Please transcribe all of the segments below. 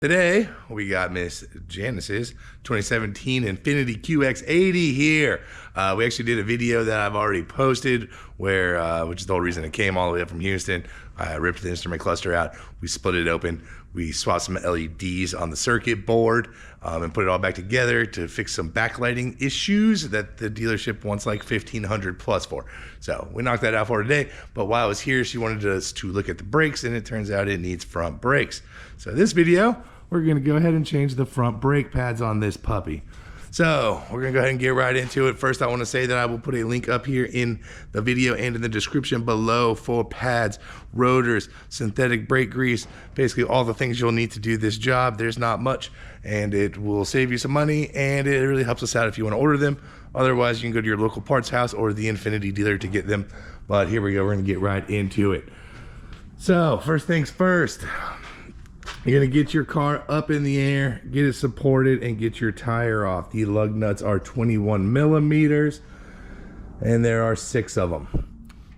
Today, we got Miss Janice's 2017 Infiniti QX80 here. We actually did a video that I've already posted where, which is the whole reason it came all the way up from Houston. I ripped the instrument cluster out, we split it open, we swapped some LEDs on the circuit board and put it all back together to fix some backlighting issues that the dealership wants like $1,500 plus for. So we knocked that out for her today, but while I was here, she wanted us to look at the brakes, and it turns out it needs front brakes. So this video, we're gonna go ahead and change the front brake pads on this puppy. So we're gonna go ahead and get right into it. First, I wanna say that I will put a link up here in the video and in the description below for pads, rotors, synthetic brake grease, basically all the things you'll need to do this job. There's not much, and it will save you some money, and it really helps us out if you wanna order them. Otherwise, you can go to your local parts house or the Infiniti dealer to get them. But here we go, we're gonna get right into it. So first things first, you're gonna get your car up in the air, get it supported, and get your tire off. The lug nuts are 21 millimeters, and there are 6 of them.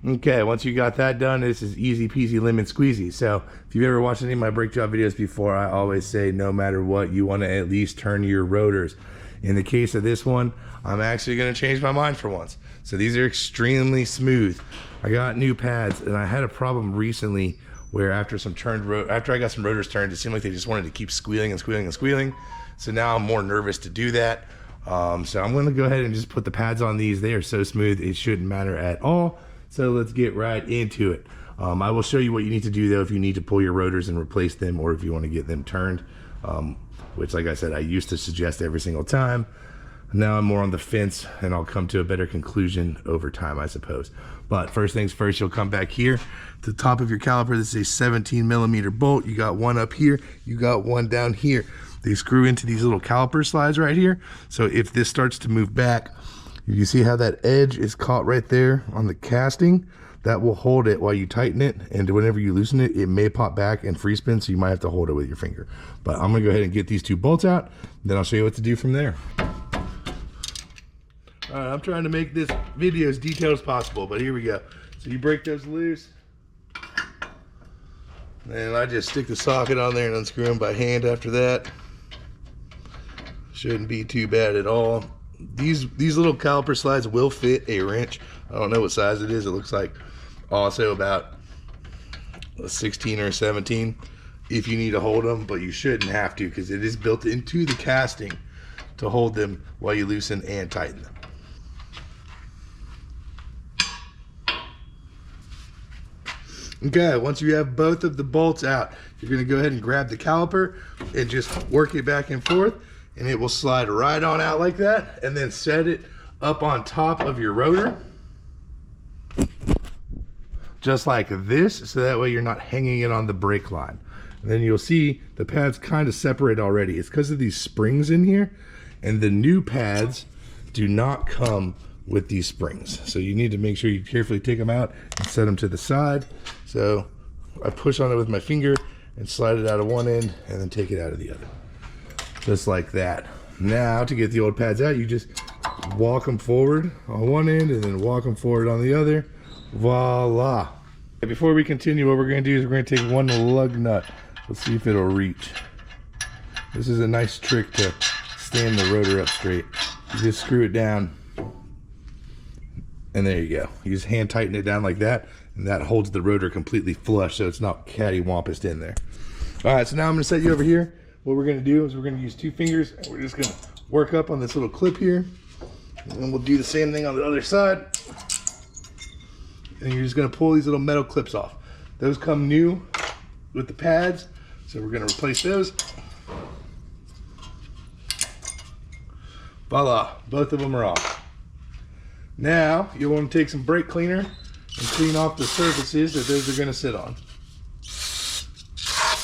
Okay, once you got that done, this is easy peasy lemon squeezy. So if you've ever watched any of my brake job videos before, I always say no matter what, you wanna at least turn your rotors. In the case of this one, I'm actually gonna change my mind for once. So these are extremely smooth. I got new pads, and I had a problem recently where after I got some rotors turned, it seemed like they just wanted to keep squealing and squealing and squealing. So now I'm more nervous to do that. So I'm gonna go ahead and just put the pads on these. They are so smooth, it shouldn't matter at all. So let's get right into it. I will show you what you need to do though if you need to pull your rotors and replace them, or if you wanna get them turned, which like I said, I used to suggest every single time. Now I'm more on the fence, and I'll come to a better conclusion over time, I suppose. But first things first, you'll come back here to the top of your caliper. This is a 17 millimeter bolt. You got one up here, you got one down here. They screw into these little caliper slides right here. So if this starts to move back, you see how that edge is caught right there on the casting? That will hold it while you tighten it, and whenever you loosen it, it may pop back and free spin, so you might have to hold it with your finger. But I'm gonna go ahead and get these 2 bolts out, then I'll show you what to do from there. All right, I'm trying to make this video as detailed as possible, but here we go. So you break those loose, and I just stick the socket on there and unscrew them by hand after that. Shouldn't be too bad at all. These little caliper slides will fit a wrench. I don't know what size it is. It looks like also about a 16 or a 17 if you need to hold them, but you shouldn't have to because it is built into the casting to hold them while you loosen and tighten them. Okay, once you have both of the bolts out, you're gonna go ahead and grab the caliper and just work it back and forth, and it will slide right on out like that, and then set it up on top of your rotor. Just like this, so that way you're not hanging it on the brake line. And then you'll see the pads kind of separate already. It's because of these springs in here, and the new pads do not come with these springs. So you need to make sure you carefully take them out and set them to the side. So I push on it with my finger and slide it out of one end and then take it out of the other. Just like that. Now to get the old pads out, you just walk them forward on one end and then walk them forward on the other. Voila. Before we continue, what we're gonna do is we're gonna take one lug nut. Let's see if it'll reach. This is a nice trick to stand the rotor up straight. You just screw it down, and there you go. You just hand tighten it down like that, and that holds the rotor completely flush so it's not cattywampus in there. All right, so now I'm gonna set you over here. What we're gonna do is we're gonna use 2 fingers, and we're just gonna work up on this little clip here, and then we'll do the same thing on the other side. And you're just gonna pull these little metal clips off. Those come new with the pads, so we're gonna replace those. Voila, both of them are off. Now, you'll want to take some brake cleaner and clean off the surfaces that those are going to sit on.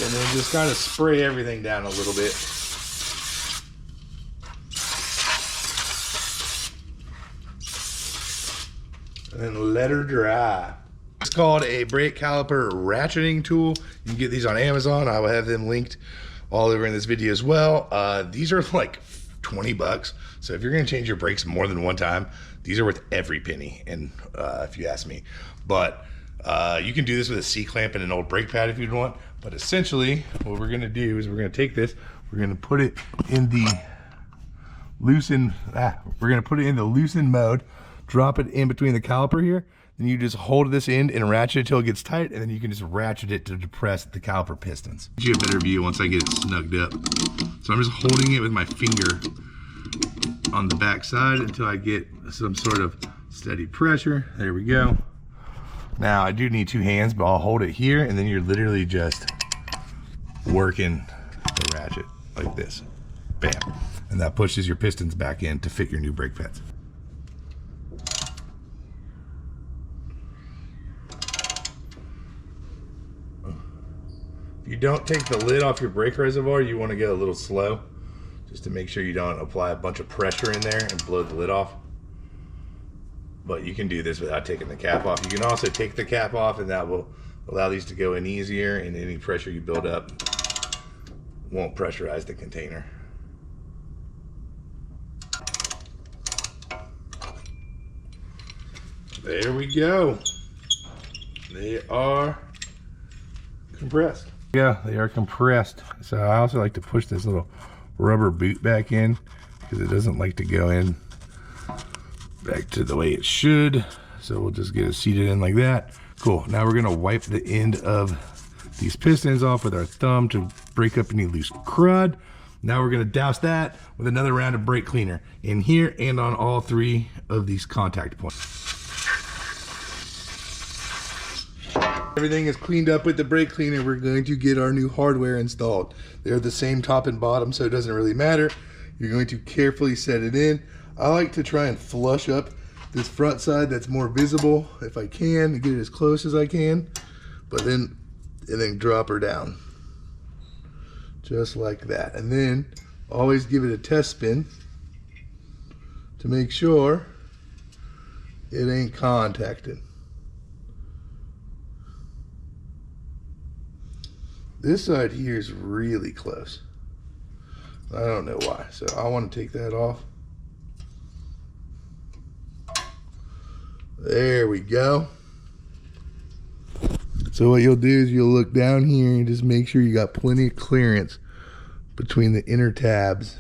And then just kind of spray everything down a little bit. And then let her dry. It's called a brake caliper ratcheting tool. You can get these on Amazon. I will have them linked all over in this video as well. These are like 20 bucks. So if you're gonna change your brakes more than one time, these are worth every penny, and if you ask me. But you can do this with a C-clamp and an old brake pad if you'd want, But essentially, what we're gonna do is we're gonna take this, we're gonna put it in the loosen mode, drop it in between the caliper here, then you just hold this in and ratchet it till it gets tight, and then you can just ratchet it to depress the caliper pistons. Get you a better view once I get it snugged up. So I'm just holding it with my finger on the back side until I get some sort of steady pressure. There we go. Now I do need 2 hands, but I'll hold it here, and then you're literally just working the ratchet like this. Bam. And that pushes your pistons back in to fit your new brake pads. If you don't take the lid off your brake reservoir, you want to go a little slow, just to make sure you don't apply a bunch of pressure in there and blow the lid off. But you can do this without taking the cap off. You can also take the cap off, and that will allow these to go in easier, and any pressure you build up won't pressurize the container. There we go. They are compressed. Yeah, they are compressed. So I also like to push this little rubber boot back in because it doesn't like to go in back to the way it should. So we'll just get it seated in like that. Cool. Now we're gonna wipe the end of these pistons off with our thumb to break up any loose crud. Now we're gonna douse that with another round of brake cleaner in here and on all 3 of these contact points. Everything is cleaned up with the brake cleaner. We're going to get our new hardware installed. They're the same top and bottom, so it doesn't really matter. You're going to carefully set it in. I like to try and flush up this front side that's more visible if I can, to get it as close as I can, but then drop her down just like that. And then always give it a test spin to make sure it ain't contacted. This side here is really close. I don't know why. So I want to take that off. There we go. So what you'll do is you'll look down here and just make sure you got plenty of clearance between the inner tabs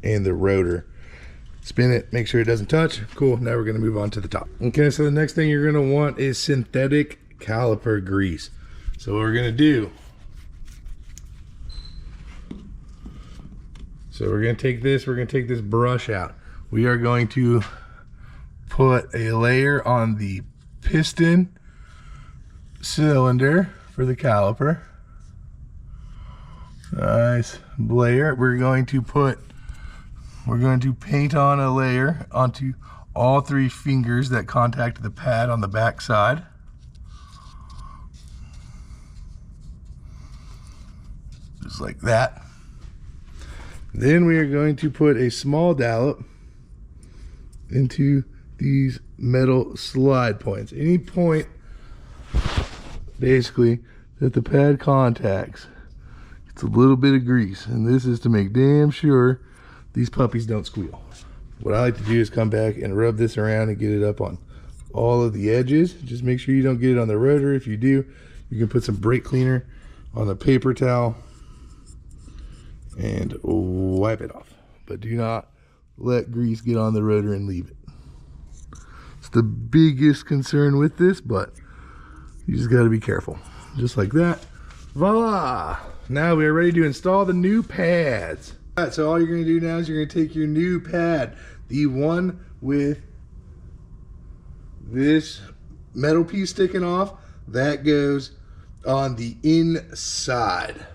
and the rotor. Spin it, make sure it doesn't touch. Cool, now we're gonna move on to the top. Okay, so the next thing you're gonna want is synthetic caliper grease. So what we're gonna do, we're gonna take this brush out. We are going to put a layer on the piston cylinder for the caliper. Nice layer. We're going to paint on a layer onto all 3 fingers that contact the pad on the back side. Just like that. Then we are going to put a small dollop into these metal slide points. Any point basically that the pad contacts, it's a little bit of grease, and this is to make damn sure these puppies don't squeal. What I like to do is come back and rub this around and get it up on all of the edges. Just make sure you don't get it on the rotor. If you do, you can put some brake cleaner on the paper towel and wipe it off, but do not let grease get on the rotor and leave it. It's the biggest concern with this, but you just got to be careful. Just like that. Voila! Now we are ready to install the new pads. All right, so all you're going to do now is you're going to take your new pad, the one with this metal piece sticking off, that goes on the inside.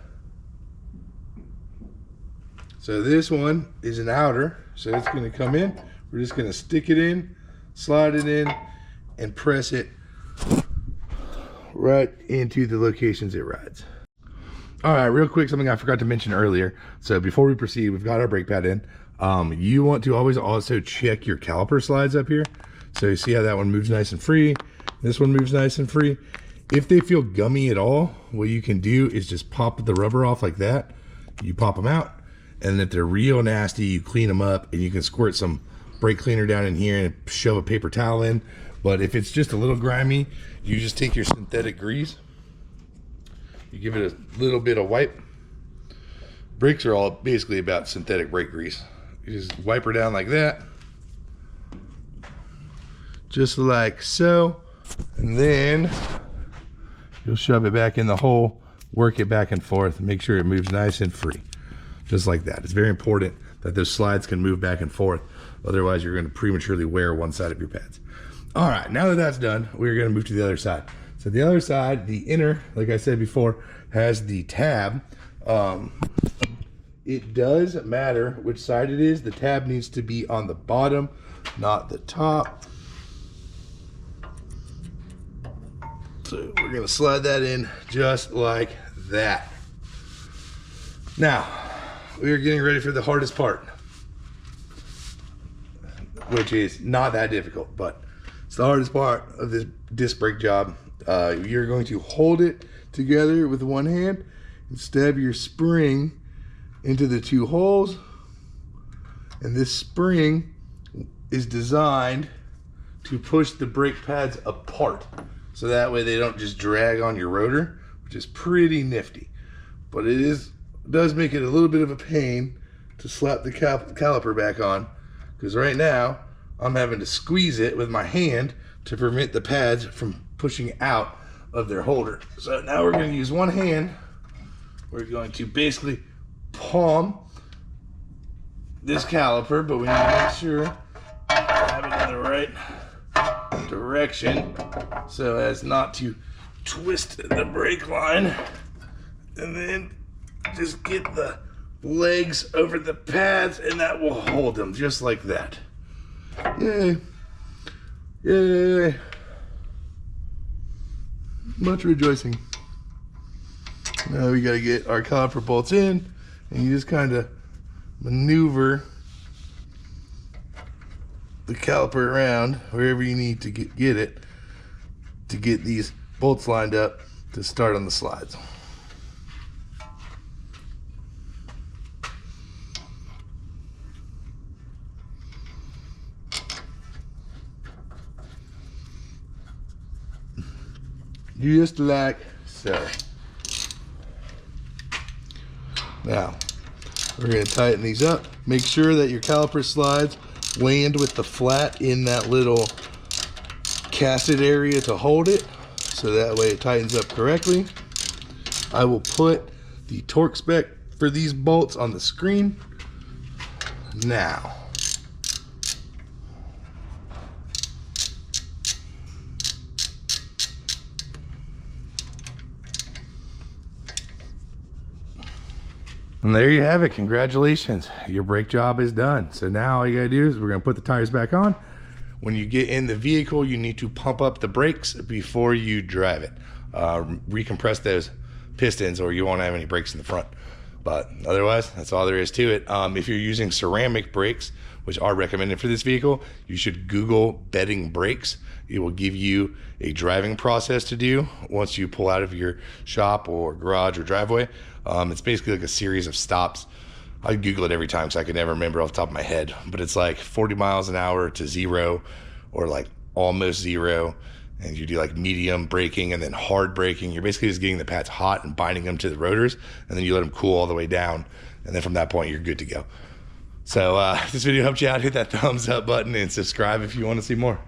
So this one is an outer, so it's going to come in. We're just going to stick it in, slide it in, and press it right into the locations it rides. All right, real quick, something I forgot to mention earlier. So before we proceed, we've got our brake pad in. You want to always also check your caliper slides up here. So you see how that one moves nice and free. This one moves nice and free. If they feel gummy at all, what you can do is just pop the rubber off like that. You pop them out. And if they're real nasty, you clean them up, and you can squirt some brake cleaner down in here and shove a paper towel in. But if it's just a little grimy, you just take your synthetic grease, You give it a little bit of wipe. Brakes are all basically about synthetic brake grease. You just wipe her down like that. Just like so. And then you'll shove it back in the hole, work it back and forth, make sure it moves nice and free. Just like that. It's very important that those slides can move back and forth. Otherwise, you're going to prematurely wear one side of your pads. All right, now that that's done, we're going to move to the other side. So the other side, the inner, like I said before, has the tab. It does matter which side it is. The tab needs to be on the bottom, not the top. So we're gonna slide that in just like that. Now, we are getting ready for the hardest part, which is not that difficult, but it's the hardest part of this disc brake job. You're going to hold it together with one hand and stab your spring into the two holes. And this spring is designed to push the brake pads apart. So that way they don't just drag on your rotor, which is pretty nifty. But it does make it a little bit of a pain to slap the caliper back on, because right now I'm having to squeeze it with my hand to prevent the pads from pushing out of their holder. So now we're going to use one hand. We're going to basically palm this caliper, but we need to make sure I have it in the right direction so as not to twist the brake line, and then just get the legs over the pads, and that will hold them just like that. Yay. Yay. Much rejoicing. Now we got to get our caliper bolts in, and you just kind of maneuver the caliper around wherever you need to get it to get these bolts lined up to start on the slides. Just like so. Now, we're going to tighten these up. Make sure that your caliper slides land with the flat in that little casted area to hold it, so that way it tightens up correctly. I will put the torque spec for these bolts on the screen now. And there you have it. Congratulations. Your brake job is done. So now all you gotta do is we're gonna put the tires back on. When you get in the vehicle, you need to pump up the brakes before you drive it. Recompress those pistons or you won't have any brakes in the front. But otherwise, that's all there is to it. If you're using ceramic brakes, which are recommended for this vehicle, you should Google bedding brakes. It will give you a driving process to do once you pull out of your shop or garage or driveway. It's basically like a series of stops. I Google it every time so I can never remember off the top of my head, but it's like 40 miles an hour to 0 or like almost 0. And you do like medium braking and then hard braking. You're basically just getting the pads hot and binding them to the rotors, and then you let them cool all the way down. And then from that point, you're good to go. So if this video helped you out, hit that thumbs up button and subscribe if you want to see more.